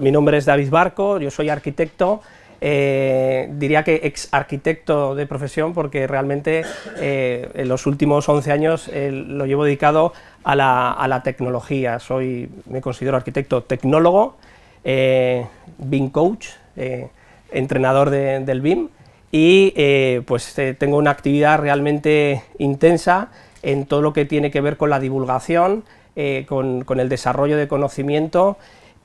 mi nombre es David Barco, yo soy arquitecto, diría que ex arquitecto de profesión, porque realmente en los últimos 11 años lo llevo dedicado a la tecnología. Me considero arquitecto tecnólogo, BIM coach, entrenador del BIM, y tengo una actividad realmente intensa en todo lo que tiene que ver con la divulgación, con el desarrollo de conocimiento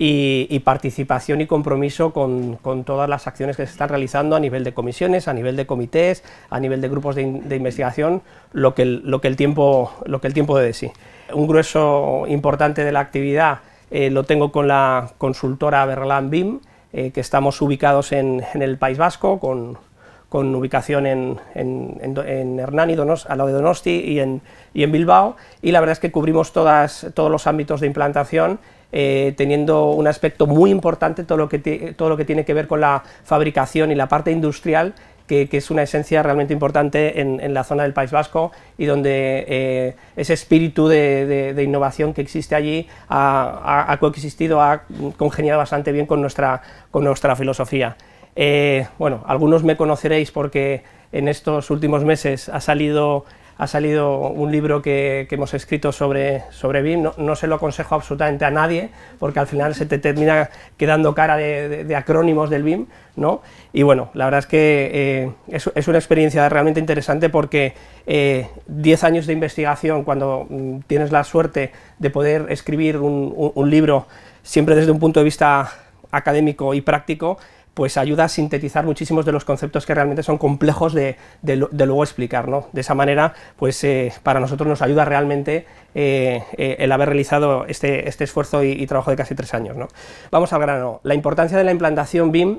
y participación y compromiso con todas las acciones que se están realizando a nivel de comisiones, a nivel de comités, a nivel de grupos de investigación, lo que el tiempo dé de sí. Un grueso importante de la actividad lo tengo con la consultora Berlan BIM, que estamos ubicados en el País Vasco, con ubicación en Hernani, al lado de Donosti, y en Bilbao, y la verdad es que cubrimos todos los ámbitos de implantación, teniendo un aspecto muy importante todo lo que tiene que ver con la fabricación y la parte industrial, que es una esencia realmente importante en la zona del País Vasco, y donde ese espíritu de innovación que existe allí ha coexistido, ha congeniado bastante bien con nuestra filosofía. Bueno, algunos me conoceréis porque en estos últimos meses ha salido un libro que hemos escrito sobre BIM. No se lo aconsejo absolutamente a nadie, porque al final se te termina quedando cara de acrónimos del BIM, ¿no? Y bueno, la verdad es que es una experiencia realmente interesante, porque 10 años de investigación, cuando tienes la suerte de poder escribir un libro, siempre desde un punto de vista académico y práctico, pues ayuda a sintetizar muchísimos de los conceptos que realmente son complejos de luego explicar, ¿no? De esa manera, pues para nosotros nos ayuda realmente el haber realizado este esfuerzo y trabajo de casi 3 años, ¿no? Vamos al grano. La importancia de la implantación BIM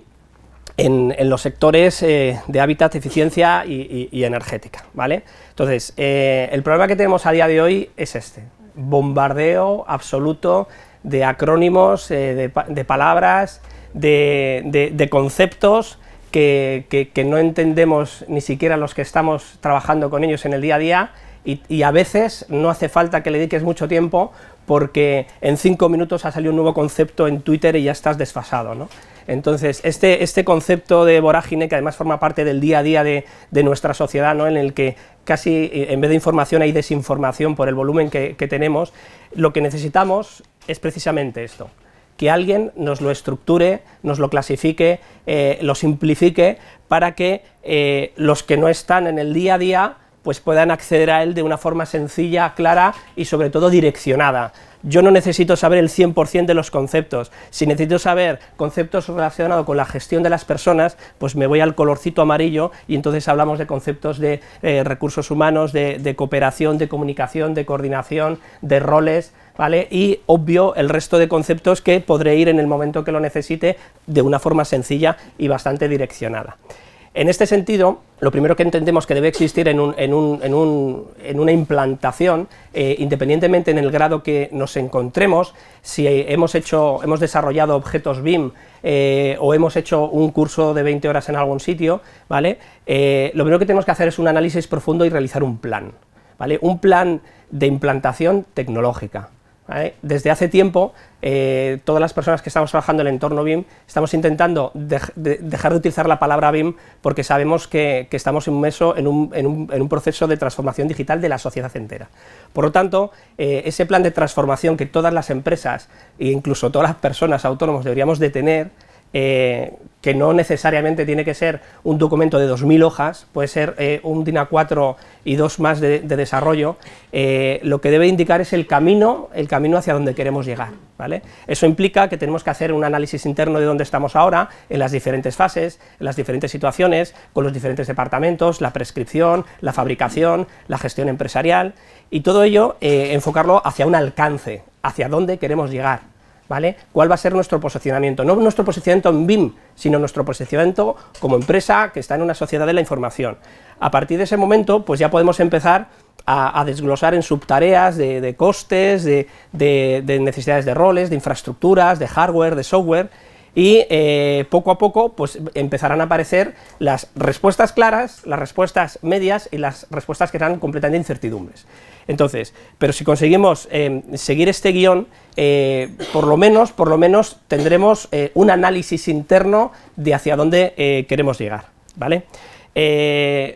en los sectores de hábitat, eficiencia y energética, ¿vale? Entonces, el problema que tenemos a día de hoy es este: bombardeo absoluto de acrónimos, de palabras, de conceptos que no entendemos ni siquiera los que estamos trabajando con ellos en el día a día, y a veces no hace falta que le dediques mucho tiempo, porque en 5 minutos ha salido un nuevo concepto en Twitter y ya estás desfasado, ¿no? Entonces, este concepto de vorágine, que además forma parte del día a día de nuestra sociedad, ¿no?, en el que casi en vez de información hay desinformación por el volumen que tenemos, lo que necesitamos es precisamente esto: que alguien nos lo estructure, nos lo clasifique, lo simplifique, para que los que no están en el día a día pues puedan acceder a él de una forma sencilla, clara y sobre todo direccionada. Yo no necesito saber el 100% de los conceptos. Si necesito saber conceptos relacionados con la gestión de las personas, pues me voy al colorcito amarillo, y entonces hablamos de conceptos de recursos humanos, de cooperación, de comunicación, de coordinación, de roles, ¿vale? Y obvio el resto de conceptos que podré ir en el momento que lo necesite de una forma sencilla y bastante direccionada. En este sentido, lo primero que entendemos que debe existir en una implantación, independientemente en el grado que nos encontremos, si hemos desarrollado objetos BIM o hemos hecho un curso de 20 horas en algún sitio, ¿vale? Lo primero que tenemos que hacer es un análisis profundo y realizar un plan, ¿vale? Un plan de implantación tecnológica, ¿vale? Desde hace tiempo, todas las personas que estamos trabajando en el entorno BIM estamos intentando dejar de utilizar la palabra BIM, porque sabemos que estamos inmersos en un proceso de transformación digital de la sociedad entera. Por lo tanto, ese plan de transformación que todas las empresas e incluso todas las personas autónomos deberíamos de tener, que no necesariamente tiene que ser un documento de 2000 hojas, puede ser un DIN A4 y 2 más de desarrollo, lo que debe indicar es el camino hacia donde queremos llegar, ¿vale? Eso implica que tenemos que hacer un análisis interno de dónde estamos ahora, en las diferentes fases, en las diferentes situaciones, con los diferentes departamentos, la prescripción, la fabricación, la gestión empresarial, y todo ello enfocarlo hacia un alcance, hacia dónde queremos llegar, ¿vale? ¿Cuál va a ser nuestro posicionamiento? No nuestro posicionamiento en BIM, sino nuestro posicionamiento como empresa que está en una sociedad de la información. A partir de ese momento, pues ya podemos empezar a desglosar en subtareas de costes, de necesidades de roles, de infraestructuras, de hardware, de software, y poco a poco pues empezarán a aparecer las respuestas claras, las respuestas medias y las respuestas que eran completamente incertidumbres. Entonces, pero si conseguimos seguir este guión, por lo menos tendremos un análisis interno de hacia dónde queremos llegar, ¿vale?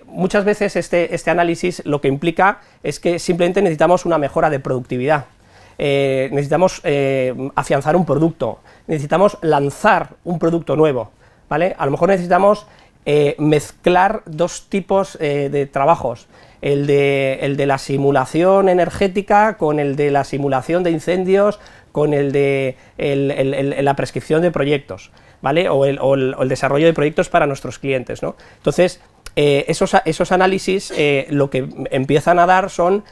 Muchas veces este análisis lo que implica es que simplemente necesitamos una mejora de productividad, necesitamos afianzar un producto, necesitamos lanzar un producto nuevo, ¿vale? A lo mejor necesitamos mezclar dos tipos de trabajos, el de la simulación energética con el de la simulación de incendios, con el de la prescripción de proyectos, ¿vale? O el desarrollo de proyectos para nuestros clientes, ¿no? Entonces, esos análisis lo que empiezan a dar son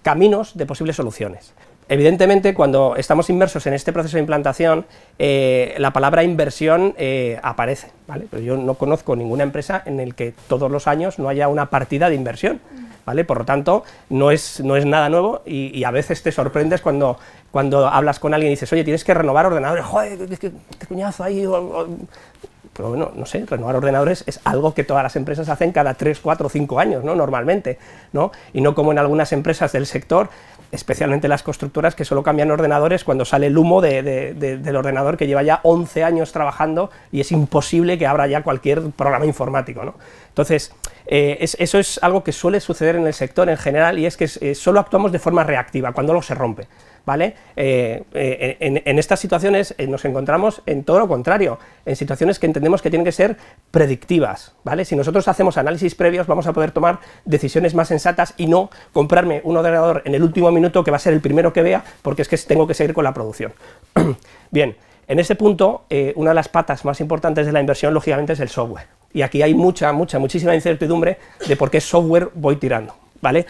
caminos de posibles soluciones. Evidentemente, cuando estamos inmersos en este proceso de implantación, la palabra inversión aparece, ¿vale? Pero yo no conozco ninguna empresa en la que todos los años no haya una partida de inversión, ¿vale? Por lo tanto, no es nada nuevo y a veces te sorprendes cuando hablas con alguien y dices, oye, tienes que renovar ordenadores, joder, qué cuñazo ahí. Pero bueno, no sé, renovar ordenadores es algo que todas las empresas hacen cada 3, 4 o 5 años, ¿no? Normalmente, ¿no? Y no como en algunas empresas del sector, especialmente las constructoras, que solo cambian ordenadores cuando sale el humo del ordenador que lleva ya 11 años trabajando y es imposible que abra ya cualquier programa informático, ¿no? Entonces, eso es algo que suele suceder en el sector en general, y es que solo actuamos de forma reactiva, cuando algo se rompe, ¿vale? En estas situaciones nos encontramos en todo lo contrario, en situaciones que entendemos que tienen que ser predictivas, ¿vale? Si nosotros hacemos análisis previos, vamos a poder tomar decisiones más sensatas y no comprarme un ordenador en el último minuto que va a ser el primero que vea, porque es que tengo que seguir con la producción. Bien, en ese punto, una de las patas más importantes de la inversión, lógicamente, es el software. Y aquí hay muchísima incertidumbre de por qué software voy tirando, ¿vale?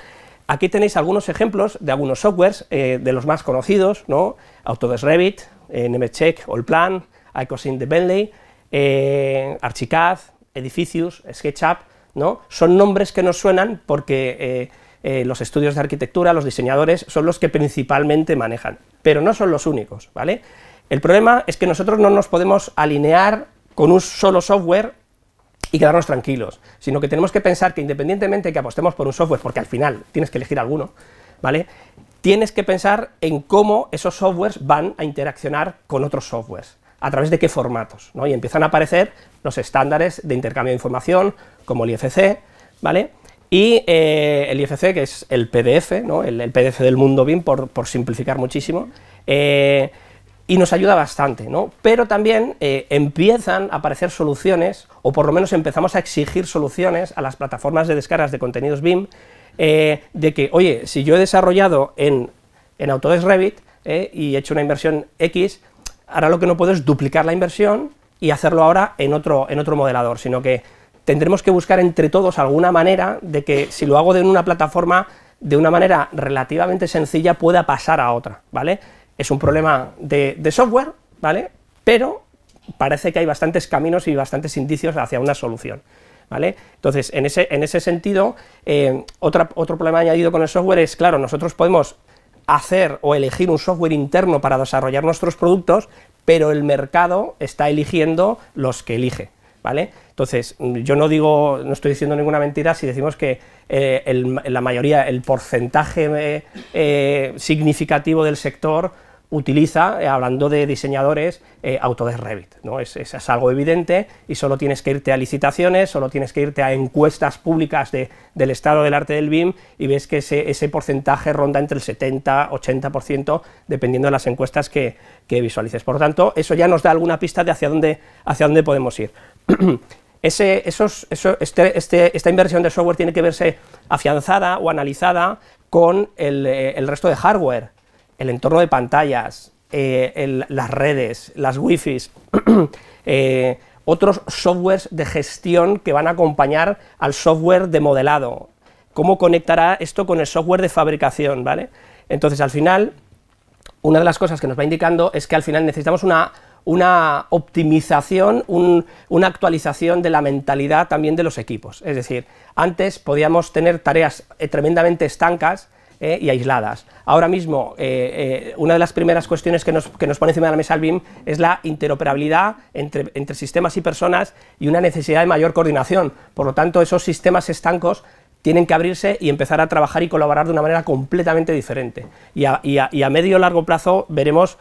Aquí tenéis algunos ejemplos de algunos softwares, de los más conocidos, ¿no? Autodesk Revit, Nemetschek, Allplan, Icosin de Bentley, Archicad, Edificius, SketchUp, ¿no? Son nombres que nos suenan porque los estudios de arquitectura, los diseñadores, son los que principalmente manejan, pero no son los únicos, ¿vale? El problema es que nosotros no nos podemos alinear con un solo software y quedarnos tranquilos, sino que tenemos que pensar que independientemente que apostemos por un software, porque al final tienes que elegir alguno, ¿vale? Tienes que pensar en cómo esos softwares van a interaccionar con otros softwares, a través de qué formatos, ¿no? Y empiezan a aparecer los estándares de intercambio de información, como el IFC, ¿vale? Y el IFC, que es el PDF, ¿no? El PDF del mundo BIM, por simplificar muchísimo, y nos ayuda bastante, ¿no? Pero también empiezan a aparecer soluciones, o por lo menos empezamos a exigir soluciones a las plataformas de descargas de contenidos BIM, de que, oye, si yo he desarrollado en Autodesk Revit y he hecho una inversión X, ahora lo que no puedo es duplicar la inversión y hacerlo ahora en otro modelador, sino que tendremos que buscar entre todos alguna manera de que, si lo hago en una plataforma de una manera relativamente sencilla, pueda pasar a otra, ¿vale? Es un problema de software, ¿vale? Pero parece que hay bastantes caminos y bastantes indicios hacia una solución, ¿vale? Entonces, en ese sentido, otro problema añadido con el software es, claro, nosotros podemos hacer o elegir un software interno para desarrollar nuestros productos, pero el mercado está eligiendo los que elige, ¿vale? Entonces, yo no estoy diciendo ninguna mentira si decimos que la mayoría, el porcentaje significativo del sector utiliza, hablando de diseñadores, Autodesk Revit, ¿no? Es algo evidente, y solo tienes que irte a licitaciones, solo tienes que irte a encuestas públicas del estado del arte del BIM, y ves que ese porcentaje ronda entre el 70-80%, dependiendo de las encuestas que visualices. Por lo tanto, eso ya nos da alguna pista de hacia dónde podemos ir. Esta inversión de software tiene que verse afianzada o analizada con el resto de hardware, el entorno de pantallas, las redes, las wifis, otros softwares de gestión que van a acompañar al software de modelado, cómo conectará esto con el software de fabricación, ¿vale? Entonces, al final, una de las cosas que nos va indicando es que al final necesitamos una optimización, una actualización de la mentalidad también de los equipos. Es decir, antes podíamos tener tareas tremendamente estancas, y aisladas. Ahora mismo, una de las primeras cuestiones que nos pone encima de la mesa el BIM es la interoperabilidad entre sistemas y personas y una necesidad de mayor coordinación. Por lo tanto, esos sistemas estancos tienen que abrirse y empezar a trabajar y colaborar de una manera completamente diferente. Y a medio o largo plazo veremos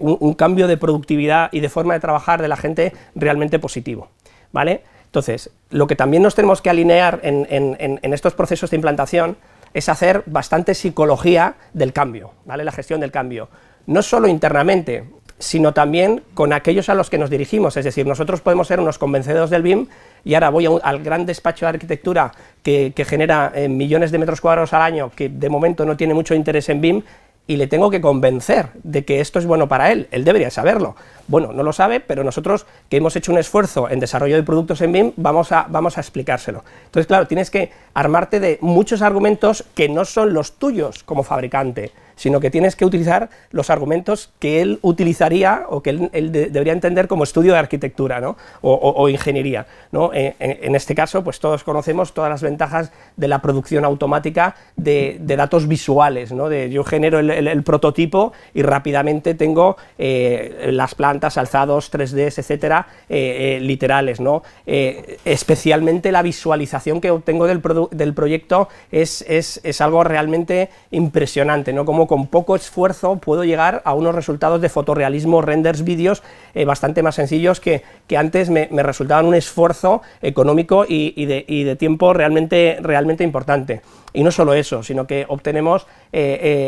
un cambio de productividad y de forma de trabajar de la gente realmente positivo, ¿vale? Entonces, lo que también nos tenemos que alinear en estos procesos de implantación es hacer bastante psicología del cambio, ¿vale? La gestión del cambio, no solo internamente, sino también con aquellos a los que nos dirigimos, es decir, nosotros podemos ser unos convencidos del BIM y ahora voy al gran despacho de arquitectura que genera millones de metros cuadrados al año, que de momento no tiene mucho interés en BIM, y le tengo que convencer de que esto es bueno para él debería saberlo. Bueno, no lo sabe, pero nosotros que hemos hecho un esfuerzo en desarrollo de productos en BIM, vamos a explicárselo. Entonces, claro, tienes que armarte de muchos argumentos que no son los tuyos como fabricante, sino que tienes que utilizar los argumentos que él utilizaría o que él debería entender como estudio de arquitectura, ¿no? o ingeniería, ¿no? En este caso, pues todos conocemos todas las ventajas de la producción automática de datos visuales, ¿no? Yo genero el prototipo y rápidamente tengo las plantas, alzados, 3Ds, etcétera, literales, ¿no? Especialmente la visualización que obtengo del proyecto es algo realmente impresionante, ¿no? Como con poco esfuerzo puedo llegar a unos resultados de fotorrealismo, renders, vídeos bastante más sencillos que antes me resultaban un esfuerzo económico y de tiempo realmente importante. Y no solo eso, sino que obtenemos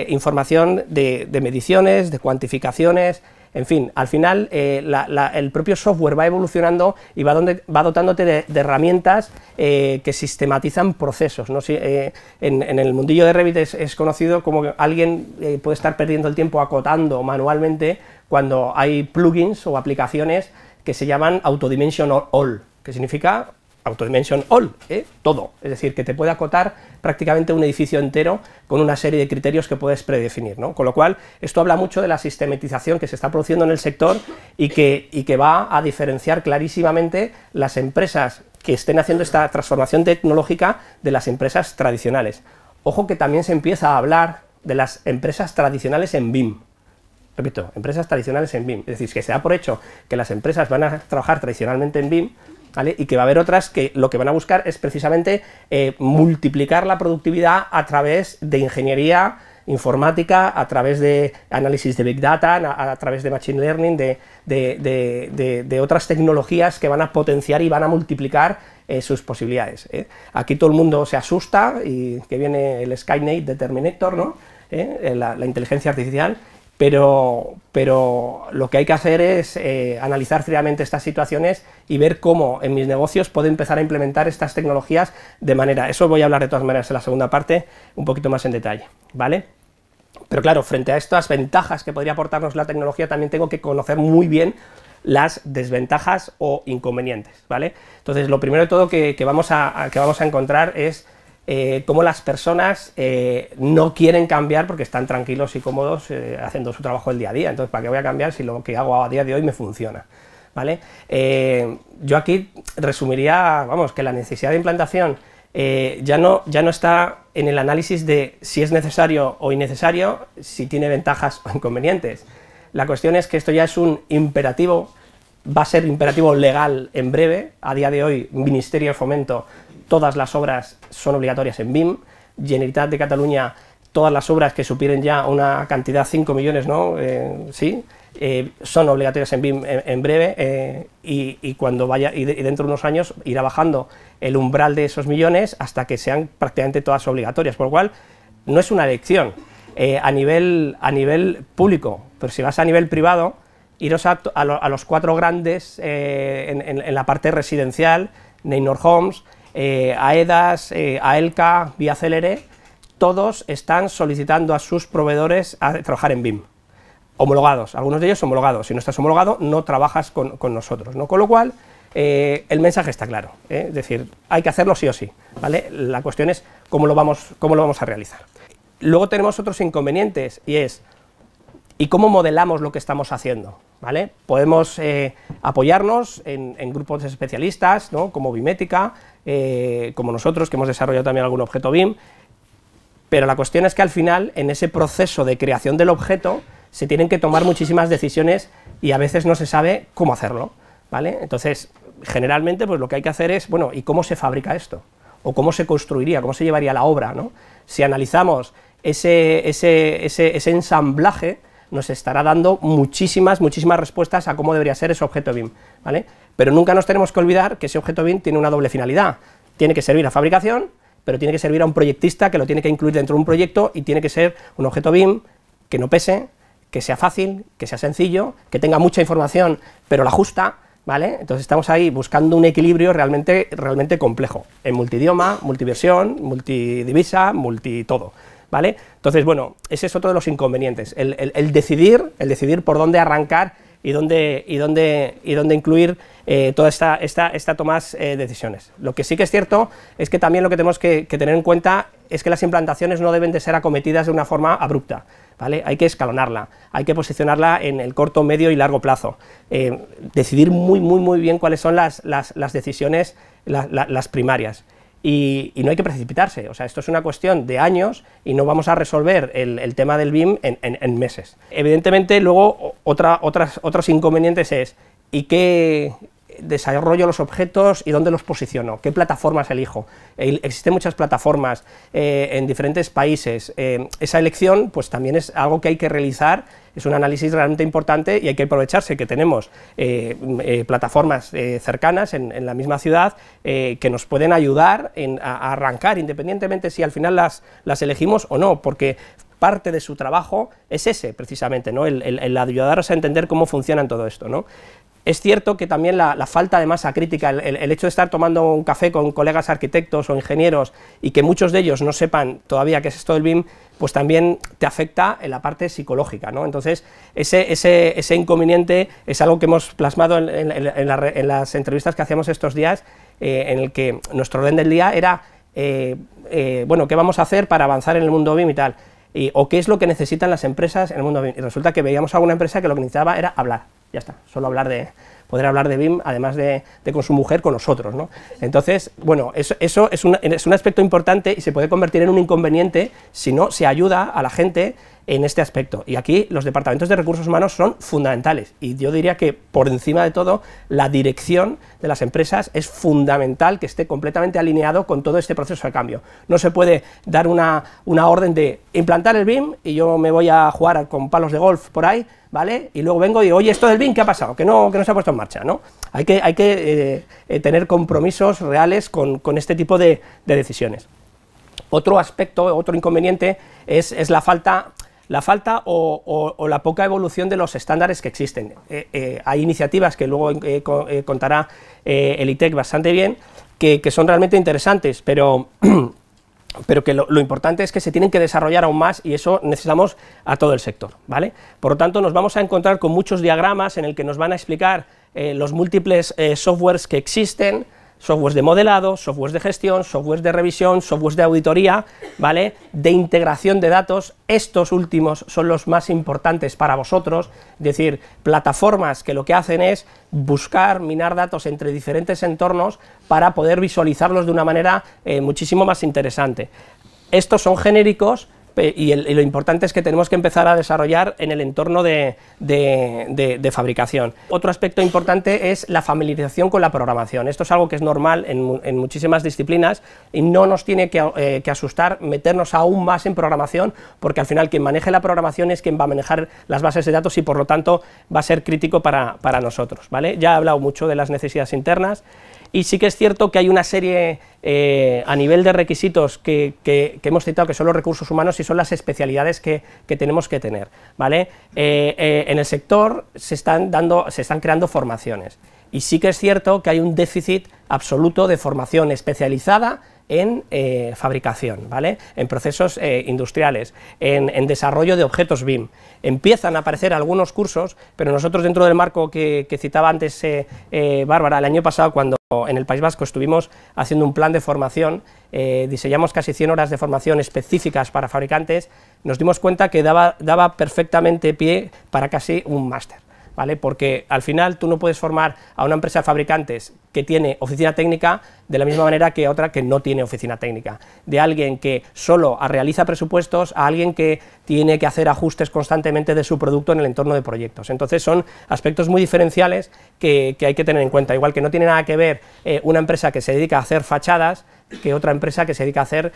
información de mediciones, de cuantificaciones. En fin, al final el propio software va evolucionando y va dotándote de herramientas que sistematizan procesos, ¿no? En el mundillo de Revit es conocido como que alguien puede estar perdiendo el tiempo acotando manualmente cuando hay plugins o aplicaciones que se llaman Autodimension All, que significa Autodimension All, todo, es decir, que te puede acotar prácticamente un edificio entero con una serie de criterios que puedes predefinir, ¿no? Con lo cual, esto habla mucho de la sistematización que se está produciendo en el sector y que va a diferenciar clarísimamente las empresas que estén haciendo esta transformación tecnológica de las empresas tradicionales. Ojo que también se empieza a hablar de las empresas tradicionales en BIM. Repito, empresas tradicionales en BIM, es decir, que se da por hecho que las empresas van a trabajar tradicionalmente en BIM, ¿vale? Y que va a haber otras que lo que van a buscar es precisamente multiplicar la productividad a través de ingeniería informática, a través de análisis de Big Data, a través de Machine Learning, de otras tecnologías que van a potenciar y van a multiplicar sus posibilidades. Aquí todo el mundo se asusta y que viene el Skynet de Terminator, ¿no? La inteligencia artificial. Pero lo que hay que hacer es analizar fríamente estas situaciones y ver cómo en mis negocios puedo empezar a implementar estas tecnologías de manera... Eso voy a hablar de todas maneras en la segunda parte, un poquito más en detalle, ¿vale? Pero claro, frente a estas ventajas que podría aportarnos la tecnología, también tengo que conocer muy bien las desventajas o inconvenientes, ¿vale? Entonces, lo primero de todo que vamos a encontrar es cómo las personas no quieren cambiar porque están tranquilos y cómodos haciendo su trabajo el día a día. Entonces, ¿para qué voy a cambiar si lo que hago a día de hoy me funciona? ¿Vale? Yo aquí resumiría, vamos, que la necesidad de implantación ya no está en el análisis de si es necesario o innecesario, si tiene ventajas o inconvenientes. La cuestión es que esto ya es un imperativo, va a ser imperativo legal en breve. A día de hoy, Ministerio de Fomento, todas las obras son obligatorias en BIM, Generalitat de Cataluña, todas las obras que superen ya una cantidad, 5 millones, ¿no? Sí, son obligatorias en BIM en breve, y cuando vaya, y dentro de unos años irá bajando el umbral de esos millones hasta que sean prácticamente todas obligatorias, por lo cual no es una elección a nivel público, pero si vas a nivel privado, iros a los 4 grandes en la parte residencial, Neynor Homes, AEDAS, AELCA, Vía Célere, todos están solicitando a sus proveedores a trabajar en BIM, homologados, algunos de ellos homologados. Si no estás homologado, no trabajas con nosotros, ¿no? Con lo cual, el mensaje está claro, es decir, hay que hacerlo sí o sí, ¿vale? La cuestión es cómo lo vamos a realizar. Luego tenemos otros inconvenientes, y es ¿y cómo modelamos lo que estamos haciendo? ¿Vale? Podemos apoyarnos en grupos de especialistas, ¿no? Como Bimética, como nosotros, que hemos desarrollado también algún objeto BIM, pero la cuestión es que al final, en ese proceso de creación del objeto, se tienen que tomar muchísimas decisiones y a veces no se sabe cómo hacerlo, ¿vale? Entonces, generalmente, pues lo que hay que hacer es, bueno, ¿y cómo se fabrica esto? O cómo se construiría, cómo se llevaría la obra, ¿no? Si analizamos ese ensamblaje, nos estará dando muchísimas respuestas a cómo debería ser ese objeto BIM, ¿vale? Pero nunca nos tenemos que olvidar que ese objeto BIM tiene una doble finalidad, tiene que servir a fabricación, pero tiene que servir a un proyectista que lo tiene que incluir dentro de un proyecto y tiene que ser un objeto BIM que no pese, que sea fácil, que sea sencillo, que tenga mucha información, pero la justa, ¿vale? Entonces estamos ahí buscando un equilibrio realmente complejo, en multidioma, multiversión, multidivisa, multitodo, ¿vale? Entonces, bueno, ese es otro de los inconvenientes, el decidir por dónde arrancar y dónde incluir toda esta toma de decisiones. Lo que sí que es cierto es que también lo que tenemos que tener en cuenta es que las implantaciones no deben de ser acometidas de una forma abrupta, ¿vale? Hay que escalonarla, hay que posicionarla en el corto, medio y largo plazo, decidir muy bien cuáles son las decisiones, las primarias. Y no hay que precipitarse, o sea, esto es una cuestión de años y no vamos a resolver el tema del BIM en meses. Evidentemente, luego, otros inconvenientes es, ¿y qué desarrollo los objetos y dónde los posiciono? ¿Qué plataformas elijo? Existen muchas plataformas en diferentes países. Esa elección, pues también es algo que hay que realizar, es un análisis realmente importante y hay que aprovecharse que tenemos plataformas cercanas en la misma ciudad que nos pueden ayudar a arrancar, independientemente si al final las elegimos o no, porque parte de su trabajo es ese, precisamente, ¿no? el ayudaros a entender cómo funciona todo esto, ¿no? Es cierto que también la falta de masa crítica, el hecho de estar tomando un café con colegas arquitectos o ingenieros y que muchos de ellos no sepan todavía qué es esto del BIM, pues también te afecta en la parte psicológica, ¿no? Entonces, ese inconveniente es algo que hemos plasmado en las entrevistas que hacíamos estos días, en el que nuestro orden del día era, bueno, ¿qué vamos a hacer para avanzar en el mundo BIM y tal? O qué es lo que necesitan las empresas en el mundo BIM. Y resulta que veíamos a una empresa que lo que necesitaba era hablar. Ya está, solo poder hablar de BIM, además de con su mujer, con nosotros, ¿no? Entonces, bueno, eso es un aspecto importante y se puede convertir en un inconveniente si no se ayuda a la gente en este aspecto. Y aquí los departamentos de recursos humanos son fundamentales, y yo diría que por encima de todo, la dirección de las empresas es fundamental que esté completamente alineado con todo este proceso de cambio. No se puede dar una orden de implantar el BIM y yo me voy a jugar con palos de golf por ahí, ¿vale? Y luego vengo y digo, oye, esto del BIM, ¿qué ha pasado? Que no se ha puesto en marcha, ¿no? Hay que tener compromisos reales con este tipo de decisiones. Otro aspecto, otro inconveniente es la falta o la poca evolución de los estándares que existen. Hay iniciativas que luego contará el ITEC bastante bien, que son realmente interesantes, pero que lo importante es que se tienen que desarrollar aún más, y eso necesitamos a todo el sector, ¿vale? Por lo tanto, nos vamos a encontrar con muchos diagramas en el que nos van a explicar los múltiples softwares que existen, softwares de modelado, softwares de gestión, softwares de revisión, softwares de auditoría, ¿vale?, de integración de datos. Estos últimos son los más importantes para vosotros, es decir, plataformas que lo que hacen es buscar, minar datos entre diferentes entornos para poder visualizarlos de una manera muchísimo más interesante. Estos son genéricos, y lo importante es que tenemos que empezar a desarrollar en el entorno de fabricación. Otro aspecto importante es la familiarización con la programación. Esto es algo que es normal en muchísimas disciplinas y no nos tiene que asustar meternos aún más en programación, porque al final quien maneje la programación es quien va a manejar las bases de datos y por lo tanto va a ser crítico para nosotros, ¿vale? Ya he hablado mucho de las necesidades internas. Y sí que es cierto que hay una serie a nivel de requisitos que hemos citado, que son los recursos humanos y son las especialidades que tenemos que tener, ¿vale? En el sector se están creando formaciones, y sí que es cierto que hay un déficit absoluto de formación especializada en fabricación, ¿vale?, en procesos industriales, en desarrollo de objetos BIM. Empiezan a aparecer algunos cursos, pero nosotros, dentro del marco que citaba antes Bárbara, el año pasado, cuando en el País Vasco estuvimos haciendo un plan de formación, diseñamos casi 100 horas de formación específicas para fabricantes, nos dimos cuenta que daba perfectamente pie para casi un máster, ¿vale? Porque al final tú no puedes formar a una empresa de fabricantes que tiene oficina técnica de la misma manera que otra que no tiene oficina técnica, de alguien que solo realiza presupuestos a alguien que tiene que hacer ajustes constantemente de su producto en el entorno de proyectos. Entonces son aspectos muy diferenciales que hay que tener en cuenta, igual que no tiene nada que ver una empresa que se dedica a hacer fachadas que otra empresa que se dedica a hacer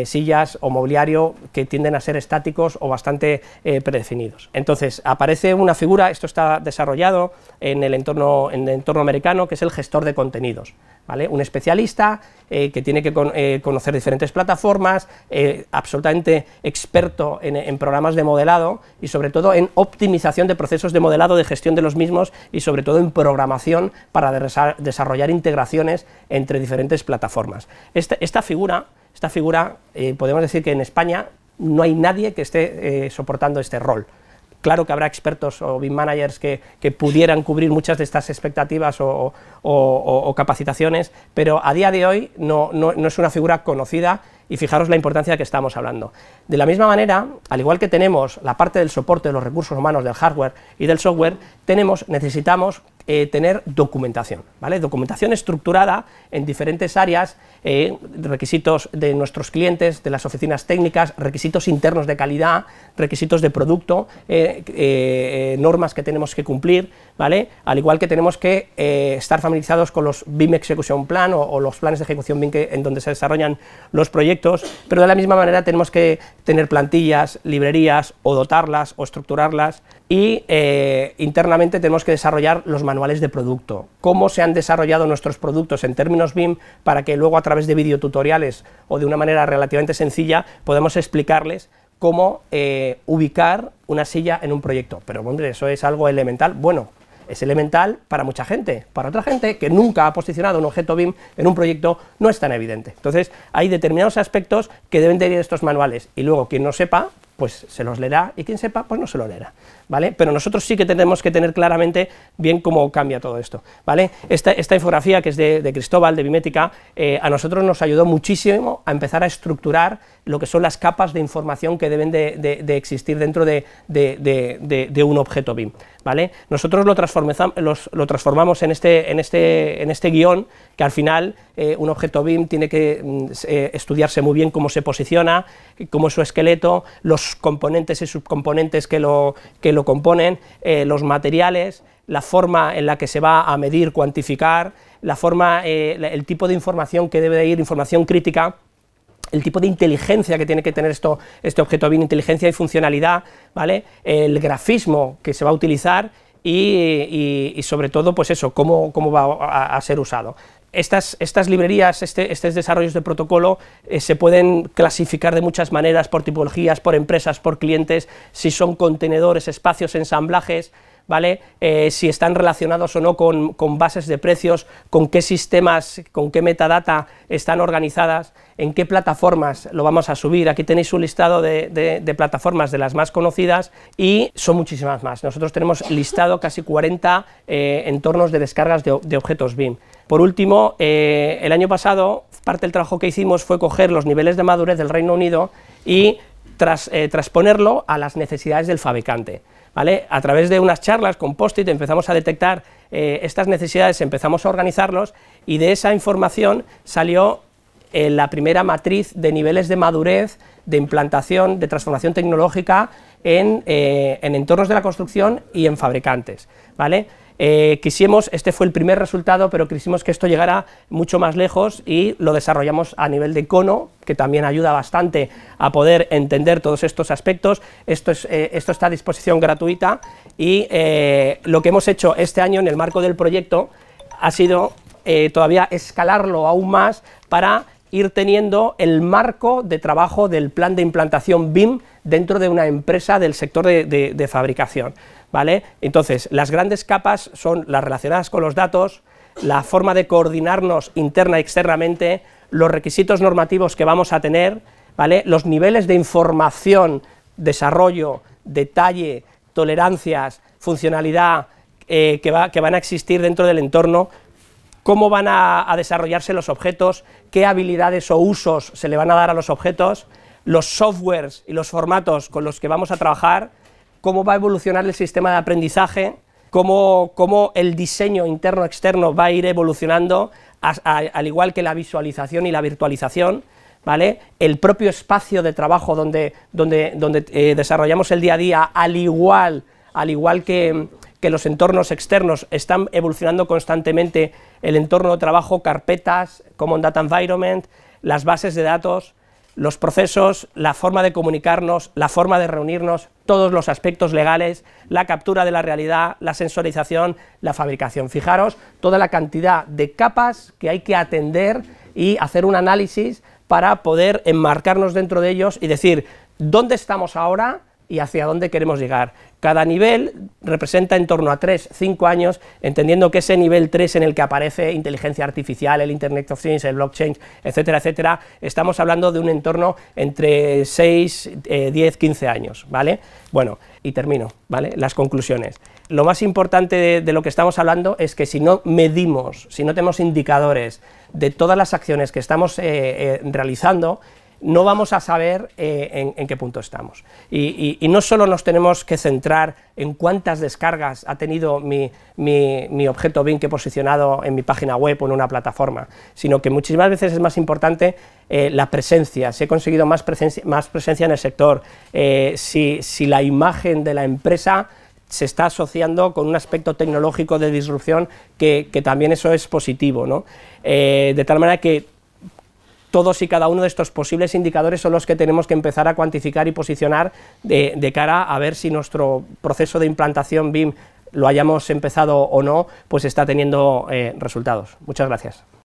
sillas o mobiliario que tienden a ser estáticos o bastante predefinidos. Entonces aparece una figura, esto está desarrollado en el entorno americano, que es el gestor de contenidos, ¿vale? Un especialista que tiene que conocer diferentes plataformas, absolutamente experto en programas de modelado y sobre todo en optimización de procesos de modelado, de gestión de los mismos y sobre todo en programación para desarrollar integraciones entre diferentes plataformas. Esta figura podemos decir que en España no hay nadie que esté soportando este rol. Claro que habrá expertos o BIM managers que pudieran cubrir muchas de estas expectativas o capacitaciones, pero a día de hoy no es una figura conocida y fijaros la importancia de que estamos hablando. De la misma manera, al igual que tenemos la parte del soporte de los recursos humanos, del hardware y del software, necesitamos tener documentación, ¿vale? Documentación estructurada en diferentes áreas, requisitos de nuestros clientes, de las oficinas técnicas, requisitos internos de calidad, requisitos de producto, normas que tenemos que cumplir, ¿vale? Al igual que tenemos que estar familiarizados con los BIM Execution Plan o los planes de ejecución BIM en donde se desarrollan los proyectos, pero de la misma manera tenemos que tener plantillas, librerías, o dotarlas, o estructurarlas, y internamente tenemos que desarrollar los manuales de producto, cómo se han desarrollado nuestros productos en términos BIM, para que luego a través de videotutoriales o de una manera relativamente sencilla podamos explicarles cómo ubicar una silla en un proyecto. Pero hombre, eso es algo elemental. Bueno, es elemental para mucha gente, para otra gente que nunca ha posicionado un objeto BIM en un proyecto no es tan evidente. Entonces hay determinados aspectos que deben de ir en estos manuales y luego quien no sepa pues se los leerá y quien sepa pues no se lo leerá, ¿vale? Pero nosotros sí que tenemos que tener claramente bien cómo cambia todo esto, ¿vale? Esta infografía que es de Cristóbal, de Bimética, a nosotros nos ayudó muchísimo a empezar a estructurar lo que son las capas de información que deben de existir dentro de un objeto BIM, ¿vale? Nosotros lo transformamos en este guión, que al final un objeto BIM tiene que estudiarse muy bien cómo se posiciona, cómo es su esqueleto, los componentes y subcomponentes que lo componen, los materiales, la forma en la que se va a medir, cuantificar, la forma, el tipo de información que debe de ir, información crítica, el tipo de inteligencia que tiene que tener este objeto BIM, inteligencia y funcionalidad, ¿vale? El grafismo que se va a utilizar y sobre todo, pues eso, cómo va a ser usado. Estas librerías, estos desarrollos de protocolo se pueden clasificar de muchas maneras, por tipologías, por empresas, por clientes, si son contenedores, espacios, ensamblajes, ¿vale? Si están relacionados o no con bases de precios, con qué sistemas, con qué metadata están organizadas, en qué plataformas lo vamos a subir. Aquí tenéis un listado de plataformas de las más conocidas y son muchísimas más. Nosotros tenemos listado casi 40 entornos de descargas de objetos BIM. Por último, el año pasado, parte del trabajo que hicimos fue coger los niveles de madurez del Reino Unido y transponerlo a las necesidades del fabricante, ¿vale? A través de unas charlas con Post-it empezamos a detectar estas necesidades, empezamos a organizarlos y de esa información salió la primera matriz de niveles de madurez, de implantación, de transformación tecnológica en entornos de la construcción y en fabricantes, ¿vale? Este fue el primer resultado, pero quisimos que esto llegara mucho más lejos y lo desarrollamos a nivel de cono, que también ayuda bastante a poder entender todos estos aspectos. Esto está a disposición gratuita y lo que hemos hecho este año en el marco del proyecto ha sido todavía escalarlo aún más para ir teniendo el marco de trabajo del plan de implantación BIM dentro de una empresa del sector de fabricación, ¿vale? Entonces, las grandes capas son las relacionadas con los datos, la forma de coordinarnos interna y externamente, los requisitos normativos que vamos a tener, ¿vale? Los niveles de información, desarrollo, detalle, tolerancias, funcionalidad que van a existir dentro del entorno, cómo van a desarrollarse los objetos, qué habilidades o usos se le van a dar a los objetos, los softwares y los formatos con los que vamos a trabajar, cómo va a evolucionar el sistema de aprendizaje, cómo el diseño interno-externo va a ir evolucionando, al igual que la visualización y la virtualización, ¿vale? El propio espacio de trabajo donde desarrollamos el día a día, al igual que los entornos externos, están evolucionando constantemente el entorno de trabajo, carpetas, Common Data Environment, las bases de datos, los procesos, la forma de comunicarnos, la forma de reunirnos, todos los aspectos legales, la captura de la realidad, la sensorización, la fabricación. Fijaros toda la cantidad de capas que hay que atender y hacer un análisis para poder enmarcarnos dentro de ellos y decir dónde estamos ahora y hacia dónde queremos llegar. Cada nivel representa en torno a 3-5 años, entendiendo que ese nivel 3 en el que aparece inteligencia artificial, el Internet of Things, el blockchain, etcétera, etcétera, estamos hablando de un entorno entre 6, 10, 15 años, ¿vale? Bueno, y termino, ¿vale? Las conclusiones. Lo más importante de lo que estamos hablando es que si no medimos, si no tenemos indicadores de todas las acciones que estamos realizando, no vamos a saber en qué punto estamos. Y no solo nos tenemos que centrar en cuántas descargas ha tenido mi objeto BIM que he posicionado en mi página web o en una plataforma, sino que muchísimas veces es más importante la presencia, si he conseguido más presencia en el sector, si la imagen de la empresa se está asociando con un aspecto tecnológico de disrupción, que también eso es positivo, ¿no? De tal manera que todos y cada uno de estos posibles indicadores son los que tenemos que empezar a cuantificar y posicionar de cara a ver si nuestro proceso de implantación BIM, lo hayamos empezado o no, pues está teniendo resultados. Muchas gracias.